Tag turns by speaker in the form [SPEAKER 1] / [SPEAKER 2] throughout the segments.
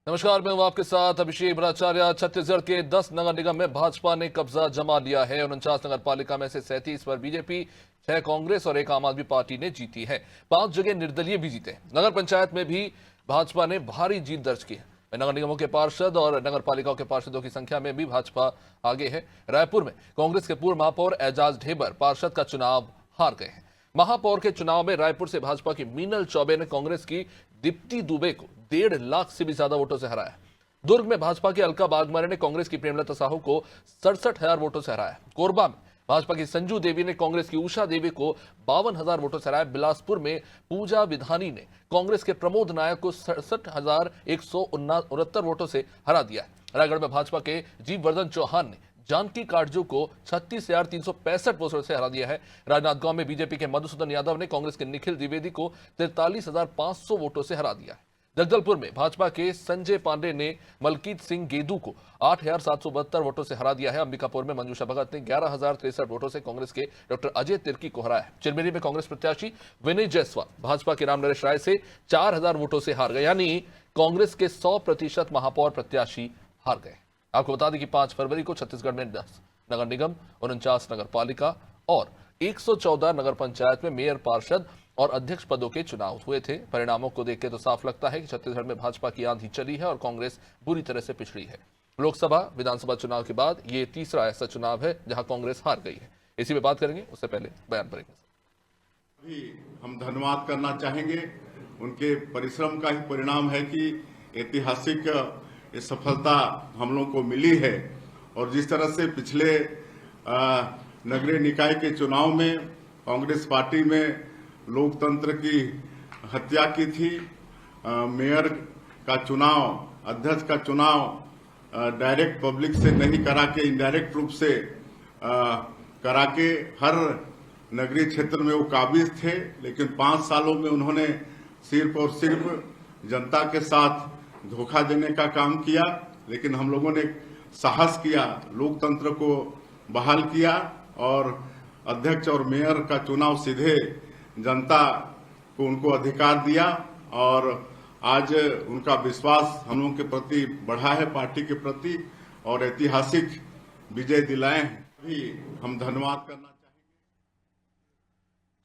[SPEAKER 1] नमस्कार, मैं हूं आपके साथ अभिषेक भट्टाचार्य। छत्तीसगढ़ के 10 नगर निगम में भाजपा ने कब्जा जमा लिया है। 49 नगर पालिका में से 37 पर बीजेपी, 6 कांग्रेस और 1 आम आदमी पार्टी ने जीती है। 5 जगह निर्दलीय भी जीते। नगर पंचायत में भी भाजपा ने भारी जीत दर्ज की है। नगर निगमों के पार्षद और नगर पालिकाओं के पार्षदों की संख्या में भी भाजपा आगे है। रायपुर में कांग्रेस के पूर्व महापौर एजाज ढेबर पार्षद का चुनाव हार गए हैं। महापौर के चुनाव में रायपुर से भाजपा की मीनल चौबे ने कांग्रेस की दीप्ति दुबे को 1.5 लाख से भी ज्यादा वोटों से हराया। दुर्ग में भाजपा की अलका बागमारे ने कांग्रेस की प्रेमलता साहू को 67,000 वोटों से हराया। कोरबा में भाजपा की संजू देवी ने कांग्रेस की उषा देवी को 52,000 वोटों से हराया। बिलासपुर में पूजा विधानी ने कांग्रेस के प्रमोद नायक को 67,169 वोटों से हरा दिया। रायगढ़ में भाजपा के जीववर्धन चौहान ने जानकी काटजू को 36,365 वोटों से हरा दिया है। राजनांदगांव में बीजेपी के मधुसूदन यादव ने कांग्रेस के निखिल द्विवेदी को 43,500 वोटों से हरा दिया है। जगदलपुर में भाजपा के संजय पांडे ने मलकीत सिंह गेदू को 8,772 वोटों से हरा दिया है। अंबिकापुर में मंजूषा भगत ने 11,063 वोटों से कांग्रेस के डॉक्टर अजय तिर्की को हराया है। चिरमिरी में कांग्रेस प्रत्याशी विनय जायसवाल भाजपा के रामनरेश राय से 4,000 वोटों से हार गए, यानी कांग्रेस के 100% महापौर प्रत्याशी हार गए। आपको बता दें कि 5 फरवरी को छत्तीसगढ़ में 10 नगर निगम, 49 नगर पालिका और 114 नगर पंचायत में मेयर, पार्षद और अध्यक्ष पदों के चुनाव हुए थे। परिणामों को देखकर तो साफ लगता है कि छत्तीसगढ़ में भाजपा की आंधी चली है और कांग्रेस बुरी तरह से पिछड़ी है। लोकसभा, विधानसभा चुनाव के बाद ये तीसरा ऐसा चुनाव है जहां कांग्रेस हार गई है। इसी में बात करेंगे, उससे पहले बयान पढ़ेंगे।
[SPEAKER 2] हम धन्यवाद करना चाहेंगे। उनके परिश्रम का ही परिणाम है कि ऐतिहासिक ये सफलता हम लोग को मिली है। और जिस तरह से पिछले नगरीय निकाय के चुनाव में कांग्रेस पार्टी में लोकतंत्र की हत्या की थी, मेयर का चुनाव, अध्यक्ष का चुनाव डायरेक्ट पब्लिक से नहीं करा के इनडायरेक्ट रूप से करा के हर नगरीय क्षेत्र में वो काबिज थे, लेकिन 5 सालों में उन्होंने सिर्फ और सिर्फ जनता के साथ धोखा देने का काम किया। लेकिन हम लोगों ने साहस किया, लोकतंत्र को बहाल किया और अध्यक्ष और मेयर का चुनाव सीधे जनता को उनको अधिकार दिया और आज उनका विश्वास हम लोगों के प्रति बढ़ा है, पार्टी के प्रति, और ऐतिहासिक विजय दिलाए हैं। भी हम धन्यवाद करना।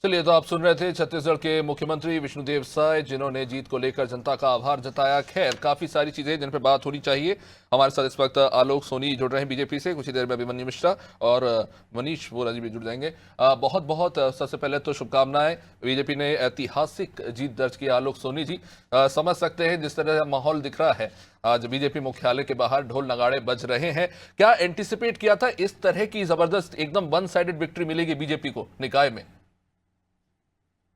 [SPEAKER 1] चलिए, तो आप सुन रहे थे छत्तीसगढ़ के मुख्यमंत्री विष्णुदेव साय, जिन्होंने जीत को लेकर जनता का आभार जताया। खैर, काफी सारी चीजें जिन पर बात होनी चाहिए। हमारे साथ इस वक्त आलोक सोनी जुड़ रहे हैं बीजेपी से, कुछ ही देर में अभिमन्यु मिश्रा और मनीष वोरा जी भी जुड़ जाएंगे। बहुत बहुत सबसे पहले तो शुभकामनाएं। बीजेपी ने ऐतिहासिक जीत दर्ज की। आलोक सोनी जी, समझ सकते हैं जिस तरह माहौल दिख रहा है, आज बीजेपी मुख्यालय के बाहर ढोल नगाड़े बज रहे हैं। क्या एंटिसिपेट किया था इस तरह की जबरदस्त एकदम वन साइडेड विक्ट्री मिलेगी बीजेपी को निकाय में?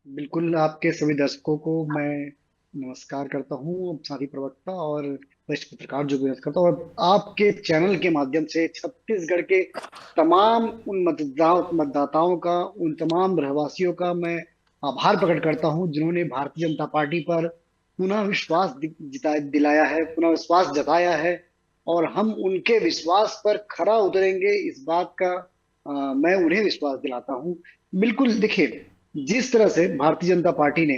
[SPEAKER 3] बिल्कुल, आपके सभी दर्शकों को मैं नमस्कार करता हूँ, साथी प्रवक्ता और वरिष्ठ पत्रकार जो भी करता हूँ, और आपके चैनल के माध्यम से छत्तीसगढ़ के तमाम उन मतदाताओं का, उन तमाम रहवासियों का मैं आभार प्रकट करता हूँ जिन्होंने भारतीय जनता पार्टी पर पुनः विश्वास दिलाया है, पुनः विश्वास जताया है, और हम उनके विश्वास पर खरा उतरेंगे, इस बात का मैं उन्हें विश्वास दिलाता हूँ। बिल्कुल, देखिए, जिस तरह से भारतीय जनता पार्टी ने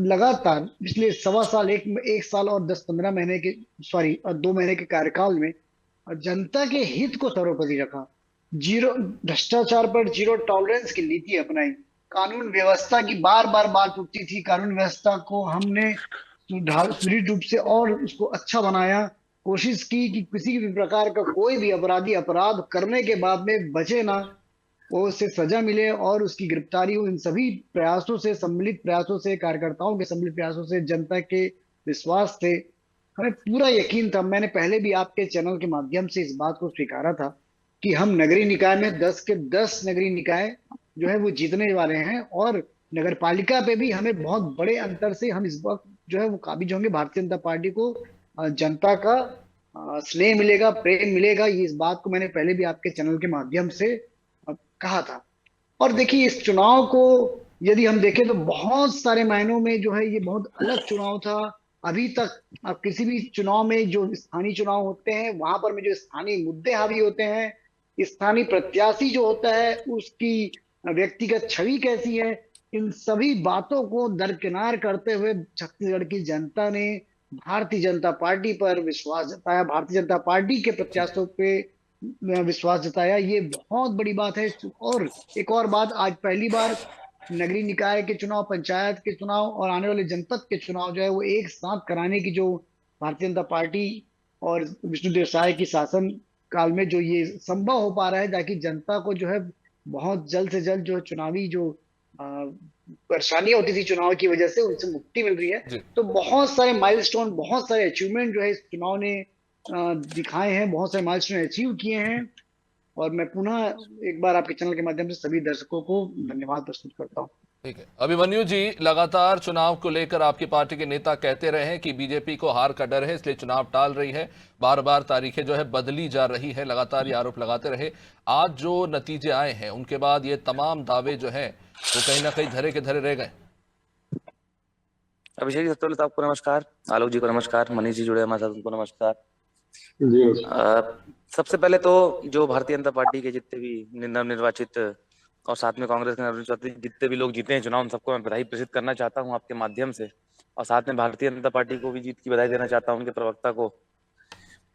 [SPEAKER 3] लगातार पिछले 1.25 साल, एक साल और 10-15 महीने के 2 महीने के कार्यकाल में जनता के हित को सर्वोपरि रखा, जीरो भ्रष्टाचार पर जीरो टॉलरेंस की नीति अपनाई, कानून व्यवस्था की बार बार बात उठती थी, कानून व्यवस्था को हमने सुदृढ़ रूप से और उसको अच्छा बनाया, कोशिश की कि किसी भी प्रकार का कोई भी अपराधी अपराध करने के बाद में बचे ना, वो उसे सजा मिले और उसकी गिरफ्तारी हो। इन सभी प्रयासों से, सम्मिलित प्रयासों से, कार्यकर्ताओं के सम्मिलित प्रयासों से, जनता के विश्वास से हमें पूरा यकीन था। मैंने पहले भी आपके चैनल के माध्यम से इस बात को स्वीकारा था कि हम नगरीय निकाय में 10 के 10 नगरीय निकाय जो है वो जीतने वाले हैं, और नगर पालिका पे भी हमें बहुत बड़े अंतर से हम इस वक्त जो है वो काबिज होंगे। भारतीय जनता पार्टी को जनता का स्नेह मिलेगा, प्रेम मिलेगा, ये इस बात को मैंने पहले भी आपके चैनल के माध्यम से कहा था। और देखिए, इस चुनाव को यदि हम देखें तो बहुत सारे मायनों में जो है ये बहुत अलग चुनाव था। अभी तक आप किसी भी चुनाव में, जो स्थानीय चुनाव होते हैं वहां पर में जो स्थानीय मुद्दे हावी होते हैं, स्थानीय प्रत्याशी जो होता है उसकी व्यक्तिगत छवि कैसी है, इन सभी बातों को दरकिनार करते हुए छत्तीसगढ़ की जनता ने भारतीय जनता पार्टी पर विश्वास जताया, भारतीय जनता पार्टी के प्रत्याशियों पे विश्वास जताया। ये बहुत बड़ी बात है। और एक और बात, आज पहली बार नगरीय निकाय के चुनाव, पंचायत के चुनाव और आने वाले जनपद के चुनाव जो है वो एक साथ कराने की जो भारतीय जनता पार्टी और विष्णुदेव साय की शासन काल में जो ये संभव हो पा रहा है, ताकि जनता को जो है बहुत जल्द से जल्द जो चुनावी जो परेशानियां होती थी चुनाव की वजह से, उनसे मुक्ति मिल रही है।
[SPEAKER 1] जी।
[SPEAKER 3] तो बहुत सारे माइलस्टोन, बहुत सारे अचीवमेंट जो है इस चुनाव ने दिखाए हैं, बहुत सारे माइलस्टोन अचीव किए हैं। और मैं पुनः एक बार आपके चैनल के माध्यम से सभी दर्शकों को धन्यवाद प्रस्तुत करता हूँ।
[SPEAKER 1] ठीक है। अभिमन्यु जी, लगातार चुनाव को लेकर आपकी पार्टी के नेता कहते रहे हैं कि बीजेपी को हार का डर है इसलिए चुनाव टाल रही है, बार बार तारीखें जो है बदली जा रही है, लगातार ये आरोप लगाते रहे। आज जो नतीजे आए हैं उनके बाद ये तमाम दावे जो हैं वो कहीं ना कहीं धरे के धरे रह गए।
[SPEAKER 4] अभिषेक जी, सबसे पहले तो आपको नमस्कार, आलोक जी को नमस्कार, मनीष जी जुड़े हमारे साथ, उनको नमस्कार।
[SPEAKER 5] जी
[SPEAKER 4] सबसे पहले तो जो भारतीय जनता पार्टी के जितने भी नवनिर्वाचित और साथ में कांग्रेस के नवनिर्वाचित जितने भी लोग जीते हैं चुनाव, उन सबको मैं बधाई प्रेषित करना चाहता हूं आपके माध्यम से। और साथ में भारतीय जनता पार्टी को भी जीत की बधाई देना चाहता हूं, उनके प्रवक्ता को।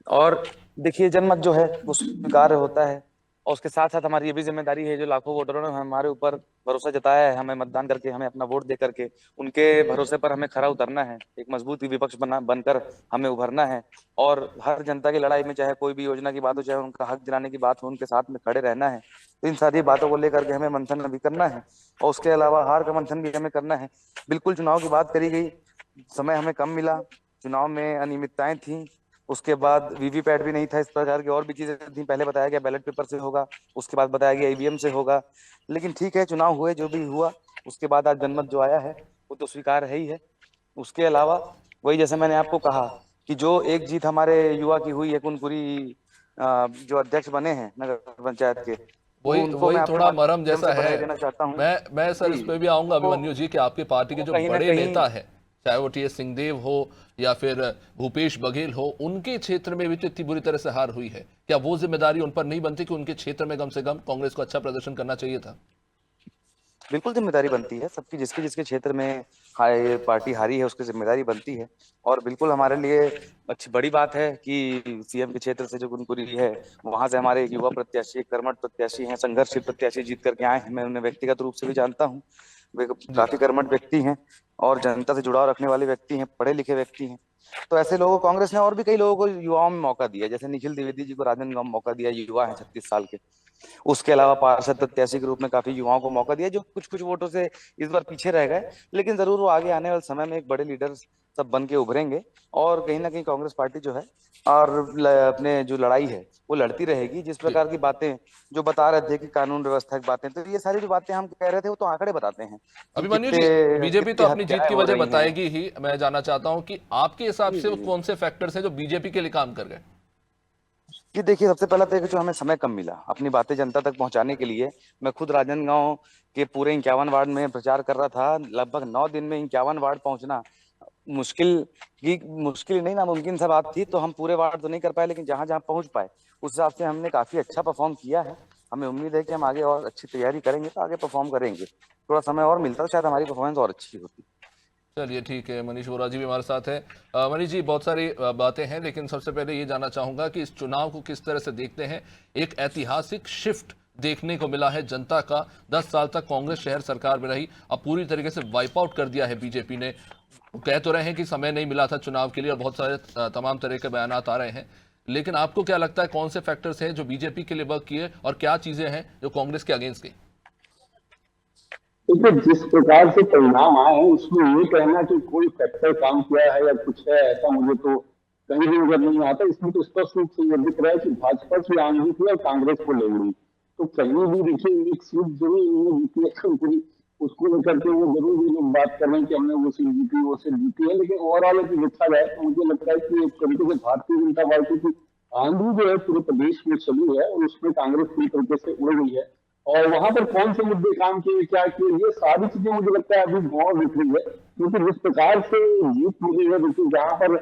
[SPEAKER 4] और देखिए, जनमत जो है वो स्वीकार्य होता है, और उसके साथ साथ हमारी ये भी जिम्मेदारी है, जो लाखों वोटरों ने हमारे ऊपर भरोसा जताया है, हमें मतदान करके, हमें अपना वोट दे करके, उनके भरोसे पर हमें खरा उतरना है, एक मजबूत विपक्ष बनकर हमें उभरना है। और हर जनता की लड़ाई में, चाहे कोई भी योजना की बात हो, चाहे उनका हक दिलाने की बात हो, उनके साथ में खड़े रहना है। तो इन सारी बातों को लेकर के हमें मंथन भी करना है, और उसके अलावा हार का मंथन भी हमें करना है। बिल्कुल चुनाव की बात करी गई, समय हमें कम मिला, चुनाव में अनियमितताएं थी, उसके बाद वीवीपैट भी नहीं था, इस प्रकार की और भी चीजें थी। पहले बताया गया बैलेट पेपर से होगा, उसके बाद बताया गया ईवीएम से होगा, लेकिन ठीक है, चुनाव हुए, जो भी हुआ। उसके बाद आज जनमत जो आया है वो तो स्वीकार है ही है। उसके अलावा वही, जैसे मैंने आपको कहा कि जो एक जीत हमारे युवा की हुई है, कुनकुरी जो अध्यक्ष बने हैं नगर पंचायत के,
[SPEAKER 1] वही
[SPEAKER 4] उनको मैं
[SPEAKER 1] वही
[SPEAKER 4] आपके
[SPEAKER 1] थोड़ा मरम
[SPEAKER 4] माध्यम
[SPEAKER 1] जैसा
[SPEAKER 4] से बधाई
[SPEAKER 1] है।
[SPEAKER 4] देना चाहता हूँ।
[SPEAKER 1] मैं सर इस
[SPEAKER 4] जी,
[SPEAKER 1] पे भी आऊंगा
[SPEAKER 4] तो
[SPEAKER 1] अभिमन्यु जी कि आपकी पार्टी के जो
[SPEAKER 4] कहीं ना
[SPEAKER 1] बड़े
[SPEAKER 4] कहीं
[SPEAKER 1] नेता है, चाहे वो टीएस सिंहदेव हो या फिर भूपेश बघेल हो, उनके क्षेत्र में भी तो इतनी बुरी तरह से हार हुई है। क्या वो जिम्मेदारी उन पर नहीं बनती कि उनके क्षेत्र में कम से कम कांग्रेस को अच्छा प्रदर्शन करना चाहिए था?
[SPEAKER 4] बिल्कुल जिम्मेदारी बनती है सबकी, जिसके जिसके क्षेत्र में पार्टी हारी है उसकी जिम्मेदारी बनती है। और बिल्कुल हमारे लिए अच्छी बड़ी बात है कि सीएम के क्षेत्र से जो कुनकुरी है, वहां से हमारे एक युवा प्रत्याशी, एक कर्मठ प्रत्याशी हैं, संघर्षशील प्रत्याशी जीत करके आए हैं। मैं उन्हें व्यक्तिगत रूप से भी जानता हूँ, वे
[SPEAKER 1] जी।
[SPEAKER 4] काफी कर्मठ व्यक्ति हैं और जनता से जुड़ाव रखने वाले व्यक्ति हैं, पढ़े लिखे व्यक्ति हैं। तो ऐसे लोगों को कांग्रेस ने और भी कई लोगों को युवाओं में मौका दिया, जैसे निखिल द्विवेदी जी को राजनांदगांव में मौका दिया, युवा है 36 साल के। उसके अलावा पार्षद प्रत्याशी के रूप में काफी युवाओं को मौका दिया, जो कुछ कुछ वोटों से इस बार पीछे रह गए, लेकिन जरूर वो आगे आने वाले समय में एक बड़े लीडर सब बन के उभरेंगे। और कहीं ना कहीं कांग्रेस पार्टी जो है और अपने जो लड़ाई है वो लड़ती रहेगी। जिस
[SPEAKER 1] जी।
[SPEAKER 4] प्रकार की बातें जो बता रहे थे कि कानून व्यवस्था की बातें, तो ये सारी जो बातें हम कह रहे थे वो तो आंकड़े बताते हैं कि
[SPEAKER 1] अभिमन्यु जी,
[SPEAKER 4] कितने
[SPEAKER 1] बीजेपी तो
[SPEAKER 4] कितनी
[SPEAKER 1] अपनी जीत
[SPEAKER 4] हत्याएं
[SPEAKER 1] की
[SPEAKER 4] हो
[SPEAKER 1] वजह
[SPEAKER 4] रही हैं।
[SPEAKER 1] बताएगी ही। मैं जानना चाहता हूं कि आपके हिसाब
[SPEAKER 4] जी
[SPEAKER 1] से
[SPEAKER 4] जी
[SPEAKER 1] वो
[SPEAKER 4] जी
[SPEAKER 1] कौन से फैक्टर्स हैं जो बीजेपी के लिए काम कर गए?
[SPEAKER 4] कि देखिए, सबसे पहला तो जो हमें समय कम मिला अपनी बातें जनता तक पहुंचाने के लिए। मैं खुद राजनांदगांव के पूरे 51 वार्ड में प्रचार कर रहा था। लगभग 9 दिन में 51 वार्ड पहुंचना मुश्किल नहीं, नामुमकिन सा बात थी। तो हम पूरे वार्ड तो नहीं कर पाए, लेकिन जहां जहां पहुंच पाए उस हिसाब से हमने काफी अच्छा परफॉर्म किया है। हमें उम्मीद है कि हम आगे और अच्छी तैयारी करेंगे तो आगे परफॉर्म करेंगे। थोड़ा समय और मिलता तो शायद हमारी परफॉर्मेंस और अच्छी होती।
[SPEAKER 1] चलिए ठीक है, मनीष वोरा जी भी हमारे साथ है। मनीष जी, बहुत सारी बातें हैं, लेकिन सबसे पहले ये जानना चाहूंगा कि इस चुनाव को किस तरह से देखते हैं। एक ऐतिहासिक शिफ्ट देखने को मिला है जनता का। 10 साल तक कांग्रेस शहर सरकार में रही, अब पूरी तरीके से वाइप आउट कर दिया है बीजेपी ने। कह तो रहे हैं कि समय नहीं मिला था चुनाव के लिए और बहुत सारे तमाम तरह के बयान आ रहे हैं, लेकिन आपको क्या लगता है कौन से फैक्टर्स हैं जो बीजेपी के लिए वर्क किए और क्या चीजें हैं जो कांग्रेस के अगेंस्ट गई?
[SPEAKER 5] देखिए, जिस प्रकार से परिणाम आए हैं उसमें ये कहना कि कोई फैक्टर काम किया है या कुछ है, ऐसा मुझे तो कहीं भी नजर नहीं आता। इसमें तो स्पष्ट रूप से ये दिख रहा है कि भाजपा की आंधी थी और कांग्रेस को ले गई। तो कहीं भी देखिए, एक सीट जरूर इन्होंने जीती है कंकुरी, उसको लेकर के वो जरूर ये लोग बात कर रहे हैं कि हमने वो सीट जीती, वो सीट जीती है। लेकिन ओवरऑल यदि देखा जाए तो मुझे लगता है कि एक तरीके से भारतीय जनता पार्टी की आंधी जो है पूरे प्रदेश में चली है और उसमें कांग्रेस पूरी तरीके से उड़ गई है। और वहां पर कौन से मुद्दे काम किए, क्या किए, ये सारी चीजें मुझे लगता है अभी बहुत दिख रही है। क्योंकि जिस प्रकार से जीत मिली है, देखिए जहां पर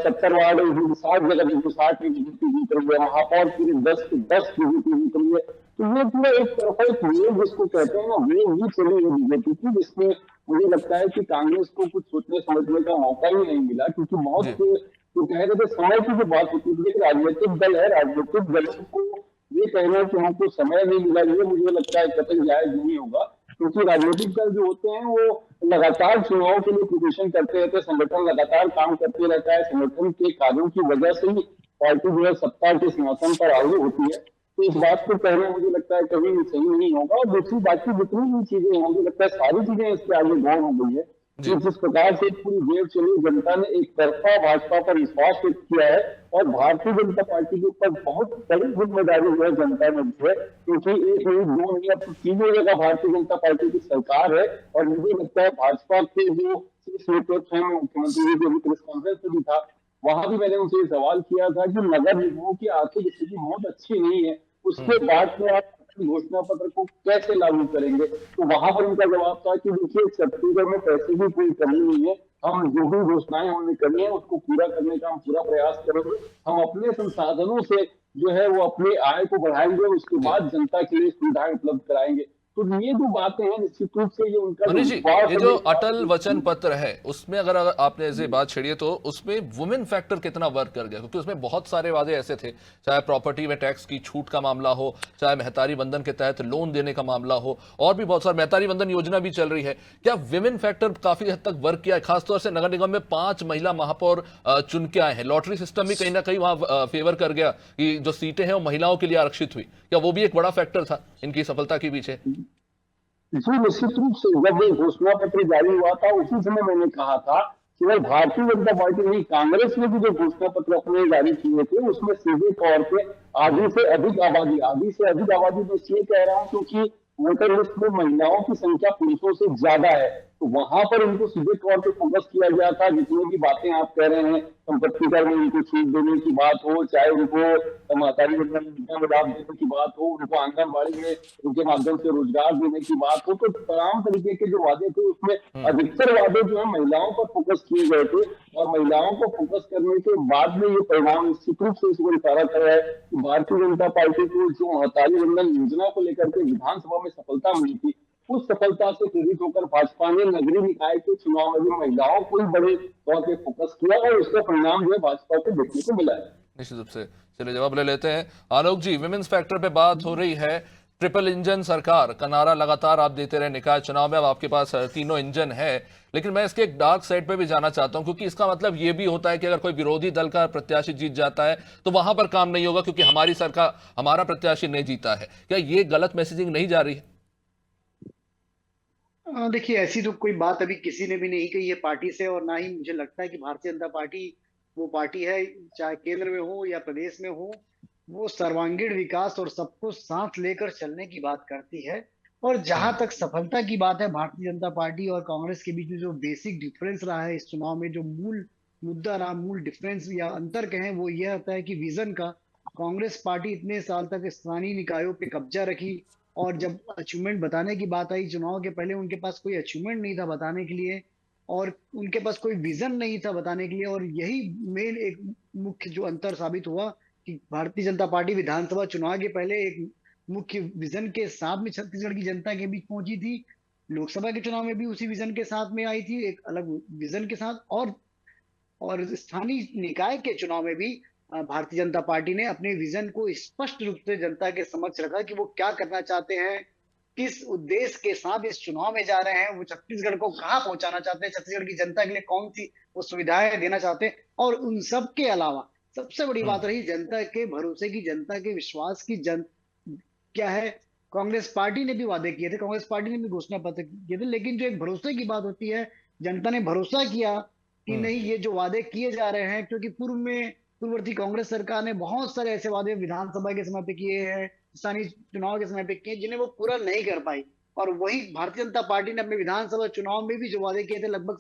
[SPEAKER 5] 70 वार्ड 60 जगह देखिए 60 की बीजेपी जीत रही है, महापौर पूरी 10 की 10 बीजेपी जीत रही है। तो ये पूरा एक तरफा एक वेव जिसको कहते हैं ना, वेव ही चली है बीजेपी की, जिसमें मुझे लगता है कि कांग्रेस को कुछ सोचने समझने का मौका ही नहीं मिला, क्योंकि बहुत
[SPEAKER 1] जी
[SPEAKER 5] तो कह रहे थे समय की जो बात होती है, राजनीतिक दल है, राजनीतिक दलों को ये कहना कि हमको समय नहीं मिला, ये मुझे लगता है कतई जायज नहीं होगा, क्योंकि राजनीतिक दल जो होते हैं वो लगातार चुनाव के लिए प्रिपरेशन करते रहते हैं, संगठन लगातार काम करते रहता है, संगठन के कार्यों की वजह से ही पार्टी जो है सत्ता के सिंहासन पर आरूढ़ होती है। तो इस बात को कहना मुझे लगता है कभी सही नहीं होगा। और दूसरी बाकी जितनी भी चीजें हैं, मुझे लगता है सारी चीजें इसके आगे गौर हो गई है।
[SPEAKER 1] जी
[SPEAKER 5] तो जिस प्रकार से पूरी वेव चली, जनता ने एक तरफा भाजपा पर विश्वास व्यक्त किया है, और भारतीय जनता पार्टी के ऊपर बहुत बड़ी जिम्मेदारी जो है जनता ने दी है, क्योंकि एक नहीं दो नहीं अब तो तीनों जगह भारतीय जनता पार्टी की सरकार है। और मुझे लगता है भाजपा के जो शीर्ष नेतृत्व है, मुख्यमंत्री जी जो प्रेस कॉन्फ्रेंस में भी था, वहां भी मैंने उनसे सवाल किया था कि नगर निगमों की आर्थिक स्थिति बहुत अच्छी नहीं है, उसके बाद में आप घोषणा पत्र को कैसे लागू करेंगे। तो वहां पर उनका जवाब था कि देखिए छत्तीसगढ़ में पैसे की कोई कमी नहीं है, हम जो भी घोषणाएं हमने करी है उसको पूरा करने का हम पूरा प्रयास करेंगे, हम अपने संसाधनों से जो है वो अपने आय को बढ़ाएंगे, उसके
[SPEAKER 1] जी
[SPEAKER 5] बाद जनता के लिए सुविधाएं उपलब्ध कराएंगे। तो ये जो बातें हैं निश्चित रूप से ये उनका जो
[SPEAKER 1] मनीष जी,
[SPEAKER 5] विश्वास
[SPEAKER 1] ये
[SPEAKER 5] है,
[SPEAKER 1] जो
[SPEAKER 5] ये
[SPEAKER 1] अटल वचन पत्र है उसमें अगर आपने ऐसे बात छेड़ी है तो उसमें वुमेन फैक्टर कितना वर्क कर गया, क्योंकि उसमें बहुत सारे वादे ऐसे थे, चाहे प्रॉपर्टी में टैक्स की छूट का मामला हो, चाहे महतारी बंधन के तहत लोन देने का मामला हो, और भी बहुत सारे, महतारी बंधन योजना भी चल रही है। क्या विमेन फैक्टर काफी हद तक वर्क किया है? खासतौर से नगर निगम में 5 महिला महापौर चुन के आए हैं, लॉटरी सिस्टम भी कहीं ना कहीं वहां फेवर कर गया कि जो सीटें हैं वो महिलाओं के लिए आरक्षित हुई, क्या वो भी एक बड़ा फैक्टर था इनकी सफलता के पीछे?
[SPEAKER 5] जी निश्चित रूप से जब ये घोषणा पत्र जारी हुआ था उसी समय मैंने कहा था कि भाई भारतीय जनता पार्टी नहीं, कांग्रेस ने भी जो घोषणा पत्र अपने जारी किए थे उसमें सीधे तौर पे आधी से अधिक आबादी मैं इसलिए कह रहा हूँ क्योंकि वोटर लिस्ट में महिलाओं की संख्या पुरुषों से ज्यादा है, तो वहां पर इनको सीधे तौर पे फोकस किया गया था। जितनी भी बातें आप कह रहे हैं, संपत्ति कर में इनको छूट देने की बात हो, चाहे उनको महतारी बंधन योजना में लाभ देने की बात हो, उनको आंगनबाड़ी में उनके माध्यम से रोजगार देने की बात हो, तो तमाम तरीके के जो वादे थे उसमें अधिकतर वादे जो है महिलाओं पर फोकस किए गए थे। और महिलाओं को फोकस करने के बाद में ये परिणाम निश्चित रूप से इसको इशारा कर रहा है कि भारतीय जनता पार्टी को जो महतारी बंधन योजना को लेकर के विधानसभा में सफलता मिली थी, उस सफलता से प्रेरित होकर भाजपा ने नगरीय निकाय के चुनाव में भी महिलाओं को ही बड़े तौर पे फोकस किया, और उसका परिणाम जो है भाजपा को देखने को मिला है।
[SPEAKER 1] निश्चित रूप से। चलिए जवाब ले लेते हैं। आलोक जी, विमेन्स फैक्टर पे बात हो रही है, ट्रिपल इंजन सरकार का नारा लगातार आप देते रहे निकाय चुनाव में, अब आपके पास तीनों इंजन है, लेकिन मैं इसके एक डार्क साइड पे भी जाना चाहता हूं, क्योंकि इसका मतलब ये भी होता है कि अगर कोई विरोधी दल का प्रत्याशी जीत जाता है तो वहां पर काम नहीं होगा क्योंकि हमारी सरकार, हमारा प्रत्याशी नहीं जीता है। क्या ये गलत मैसेजिंग नहीं जा रही है?
[SPEAKER 3] देखिए, ऐसी तो कोई बात अभी किसी ने भी नहीं कही है पार्टी से, और ना ही मुझे लगता है कि भारतीय जनता पार्टी वो पार्टी है, चाहे केंद्र में हो या प्रदेश में हो, वो सर्वांगीण विकास और सबको साथ लेकर चलने की बात करती है। और जहां तक सफलता की बात है, भारतीय जनता पार्टी और कांग्रेस के बीच में जो बेसिक डिफरेंस रहा है इस चुनाव में, जो मूल मुद्दा रहा, मूल डिफरेंस या अंतर कहें, वो यह होता है कि विजन का। कांग्रेस पार्टी इतने साल तक स्थानीय निकायों पे कब्जा रखी, और जब अचीवमेंट बताने की बात आई चुनाव के पहले, उनके पास कोई अचीवमेंट नहीं था बताने के लिए, और उनके पास कोई विजन नहीं था बताने के लिए। और यही मेन एक मुख्य जो अंतर साबित हुआ कि भारतीय जनता पार्टी विधानसभा चुनाव के पहले एक मुख्य विजन के साथ में छत्तीसगढ़ की जनता के बीच पहुंची थी, लोकसभा के चुनाव में भी उसी विजन के साथ में आई थी, एक अलग विजन के साथ। और स्थानीय निकाय के चुनाव में भी भारतीय जनता पार्टी ने अपने विजन को स्पष्ट रूप से जनता के समक्ष रखा कि वो क्या करना चाहते हैं, किस उद्देश्य के साथ इस चुनाव में जा रहे हैं, वो छत्तीसगढ़ को कहाँ पहुंचाना चाहते हैं, छत्तीसगढ़ की जनता के लिए कौन सी वो सुविधाएं देना चाहते हैं। और उन सब के अलावा सबसे बड़ी बात रही जनता के भरोसे की, जनता के विश्वास की। क्या है, कांग्रेस पार्टी ने भी वादे किए थे, कांग्रेस पार्टी ने भी घोषणा पत्र किए थे, लेकिन जो एक भरोसे की बात होती है, जनता ने भरोसा किया कि नहीं, ये जो वादे किए जा रहे हैं, क्योंकि पूर्ववर्ती कांग्रेस सरकार ने बहुत सारे ऐसे वादे विधानसभा के समय पे किए हैं, स्थानीय चुनाव के समय पे किए, जिन्हें वो पूरा नहीं कर पाई। और वही भारतीय जनता पार्टी ने अपने विधानसभा चुनाव में भी जो वादे किए थे, लगभग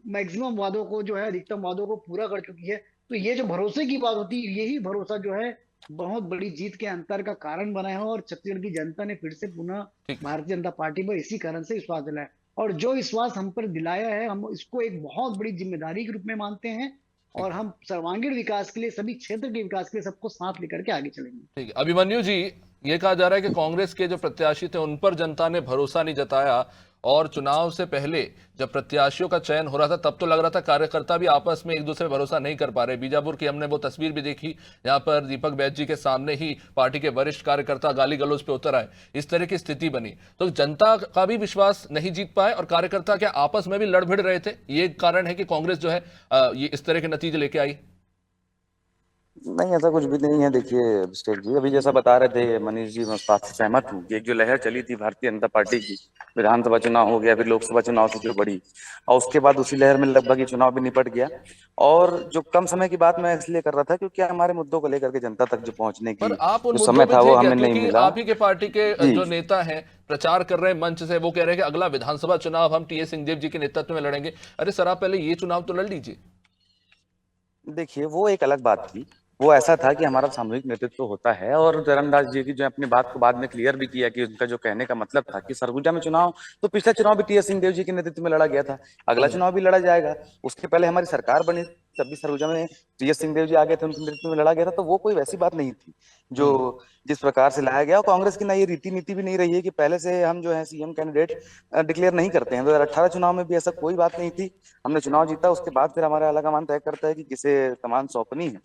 [SPEAKER 3] मैक्सिमम वादों को जो है, अधिकतम वादों को पूरा कर चुकी है। तो ये जो भरोसे की बात होती है, यही भरोसा जो है बहुत बड़ी जीत के अंतर का कारण बना है, और छत्तीसगढ़ की जनता ने फिर से पुनः भारतीय जनता पार्टी पर इसी कारण से विश्वास दिलाया। और जो विश्वास हम पर दिलाया है, हम इसको एक बहुत बड़ी जिम्मेदारी के रूप में मानते हैं, और हम सर्वांगीण विकास के लिए, सभी क्षेत्र के विकास के लिए सबको साथ लेकर के आगे चलेंगे।
[SPEAKER 1] ठीक है, अभिमन्यु जी, ये कहा जा रहा है कि कांग्रेस के जो प्रत्याशी थे उन पर जनता ने भरोसा नहीं जताया, और चुनाव से पहले जब प्रत्याशियों का चयन हो रहा था तब तो लग रहा था कार्यकर्ता भी आपस में एक दूसरे पर भरोसा नहीं कर पा रहे। बीजापुर की हमने वो तस्वीर भी देखी जहां पर दीपक बैज जी के सामने ही पार्टी के वरिष्ठ कार्यकर्ता गाली गलौज पे उतर आए, इस तरह की स्थिति बनी। तो जनता का भी विश्वास नहीं जीत पाए और कार्यकर्ता क्या आपस में भी लड़ भिड़ रहे थे, ये कारण है कि कांग्रेस जो है ये इस तरह के नतीजे लेके आई।
[SPEAKER 4] नहीं, ऐसा कुछ भी नहीं है। देखिए अभिषेक जी, अभी जैसा बता रहे थे मनीष जी, मैं उस बात से सहमत हूँ कि एक जो लहर चली थी भारतीय जनता पार्टी की, विधानसभा चुनाव हो गया, फिर लोकसभा चुनाव से जो बड़ी, और उसके बाद उसी लहर में लगभग ये चुनाव भी निपट गया। और जो कम समय की बात मैं इसलिए कर रहा था क्योंकि हमारे मुद्दों को लेकर के जनता तक जो पहुंचने की
[SPEAKER 1] पर आप उन
[SPEAKER 4] जो
[SPEAKER 1] मुद्दों
[SPEAKER 4] समय
[SPEAKER 1] पे
[SPEAKER 4] था वो
[SPEAKER 1] थे क्या?
[SPEAKER 4] हमें नहीं
[SPEAKER 1] क्योंकि
[SPEAKER 4] मिला।
[SPEAKER 1] आप ही के पार्टी के
[SPEAKER 4] जी।
[SPEAKER 1] जो नेता हैं प्रचार कर रहे हैं मंच से, वो कह रहे हैं कि अगला विधानसभा चुनाव हम टीएस सिंहदेव जी के नेतृत्व में लड़ेंगे। अरे सर, आप पहले ये चुनाव तो लड़ लीजिए।
[SPEAKER 4] देखिए वो एक अलग बात थी। वो ऐसा था कि हमारा सामूहिक नेतृत्व होता है, और धर्मदास जी की जो अपनी बात को बाद में क्लियर भी किया कि उनका जो कहने का मतलब था कि सरगुजा में चुनाव, तो पिछला चुनाव भी टीएस सिंहदेव जी के नेतृत्व में लड़ा गया था, अगला चुनाव भी लड़ा जाएगा। उसके पहले हमारी सरकार बनी तब भी सरगुजा में टीएस सिंहदेव जी आ गए थे, उनके नेतृत्व में लड़ा गया था। तो वो कोई वैसी बात नहीं थी जो जिस प्रकार से लाया गया। और कांग्रेस की ना ये रीति नीति भी नहीं रही है कि पहले से हम जो है सीएम कैंडिडेट डिक्लेयर नहीं करते हैं। 2018 चुनाव में भी ऐसा कोई बात नहीं थी। हमने चुनाव जीता, उसके बाद फिर हमारा आलाकमान तय करता है कि किसे कमान सौंपनी है।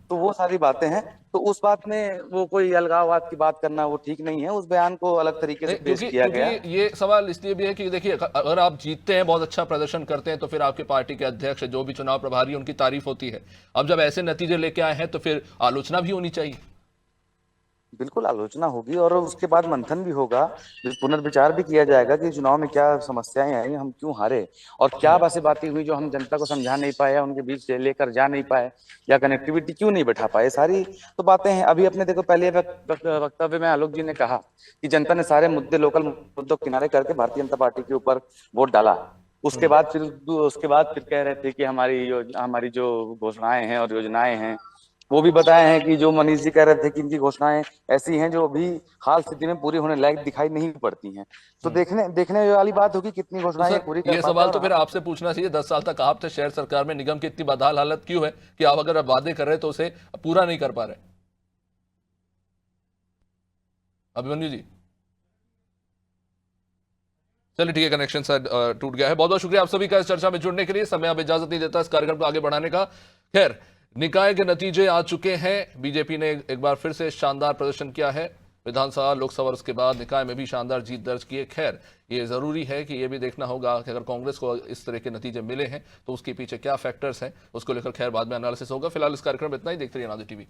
[SPEAKER 4] तो वो सारी बातें हैं। तो उस बात में वो कोई अलगाववाद की बात करना वो ठीक नहीं है। उस बयान को अलग तरीके से
[SPEAKER 1] नहीं,
[SPEAKER 4] पेश किया गया।
[SPEAKER 1] क्योंकि ये सवाल इसलिए भी है कि देखिए, अगर आप जीतते हैं, बहुत अच्छा प्रदर्शन करते हैं, तो फिर आपके पार्टी के अध्यक्ष जो भी चुनाव प्रभारी है उनकी तारीफ होती है। अब जब ऐसे नतीजे लेके आए हैं तो फिर आलोचना भी होनी चाहिए।
[SPEAKER 4] बिल्कुल आलोचना होगी और उसके बाद मंथन भी होगा, पुनर्विचार भी किया जाएगा कि चुनाव में क्या समस्याएं आई, हम क्यों हारे, और क्या ऐसी बातें हुई जो हम जनता को समझा नहीं पाए, उनके बीच लेकर जा नहीं पाए, या कनेक्टिविटी क्यों नहीं बैठा पाए। सारी तो बातें हैं। अभी अपने देखो, पहले वक्तव्य में आलोक जी ने कहा कि जनता ने सारे मुद्दे, लोकल मुद्दों किनारे करके भारतीय जनता पार्टी के ऊपर वोट डाला। उसके बाद फिर कह रहे थे कि हमारी जो घोषणाएं हैं और योजनाएं हैं वो भी बताए हैं कि जो मनीष जी कह रहे थे कि इनकी घोषणाएं ऐसी हैं जो अभी हाल स्थिति में पूरी होने लायक दिखाई नहीं पड़ती हैं। तो देखने वाली बात होगी कितनी
[SPEAKER 1] तो
[SPEAKER 4] घोषणाएं
[SPEAKER 1] सर,
[SPEAKER 4] पूरी कर
[SPEAKER 1] ये
[SPEAKER 4] पाते
[SPEAKER 1] सवाल
[SPEAKER 4] हैं।
[SPEAKER 1] तो फिर आपसे पूछना चाहिए, 10 साल तक आप थे शहर सरकार में, निगम की इतनी बदहाल हालत क्यों है कि आप अगर वादे कर रहे तो उसे पूरा नहीं कर पा रहे? अभिमन्यु जी, चलिए ठीक है, कनेक्शन सर टूट गया है। बहुत बहुत शुक्रिया आप सभी का इस चर्चा में जुड़ने के लिए। समय अब इजाजत नहीं देता इस कार्यक्रम को आगे बढ़ाने का। खैर, निकाय के नतीजे आ चुके हैं। बीजेपी ने एक बार फिर से शानदार प्रदर्शन किया है विधानसभा, लोकसभा और उसके बाद निकाय में भी शानदार जीत दर्ज की है। खैर, ये जरूरी है कि ये भी देखना होगा कि अगर कांग्रेस को इस तरह के नतीजे मिले हैं तो उसके पीछे क्या फैक्टर्स हैं, उसको लेकर खैर बाद में एनालिसिस होगा। फिलहाल इस कार्यक्रम में इतना ही। देखते रहिए नादिर टीवी।